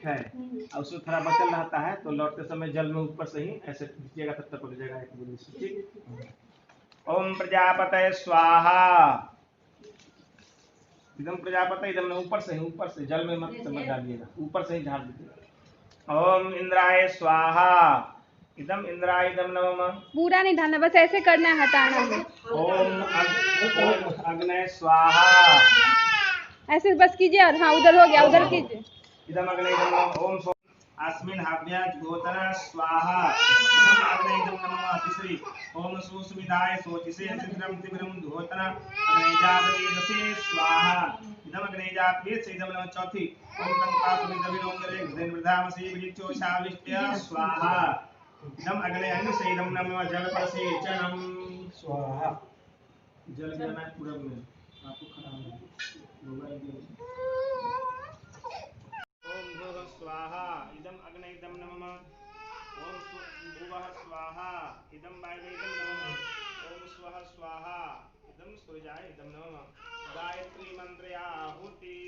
है और उसमें थोड़ा बचल रहता है तो लौटते समय जल में ऊपर से ही ऐसे खींचिएगा तब तक पक जाएगा एक बूंदी से। ठीक। ओम प्रजापतये स्वाहा। इदम प्रजापति इदम ऊपर से जल में मत डालिएगा, ऊपर से ही झाड़ दीजिएगा। ओम इंद्राय स्वाहा। इदम इंद्राय इदम नमः। पूरा नहीं डालना, बस ऐसे करना है, हटाना है। ओम अग्नय स्वाहा। ऐसे बस कीजिए और हाँ उधर हो गया, उधर कीजिए। इदम अग्नय इदम नमः। ओम अस्मिन् हव्याज्योतना स्वाहा। इदम अग्नय इदम नमः। तीसरी ओम सुस्मिताय शोचिसे सिद्रम तिमिरम धोतना अग्नयजातवेदसे स्वाहा। इदम अग्नयजातवेदसे इदम नमः। चौथी ओम तंकासुमिदविरोंगरे घृतवृधामसे विलिक्षोषाविष्ट्य स्वाहा। इदम अग्नय अन्नसे इदम नमः। जलपरसे चनम स्वाहा। जल गिरना है पूरब में, आपको खड़ा होगा। ओम भूः स्वाहा। इदम अग्नय इदम नमः। ओम भूवः स्वाहा। इदम वायवे इदम नमः। ओम स्वः स्वाहा। इदम सूर्याय इदम नमः। गायत्री मंत्र आहुति।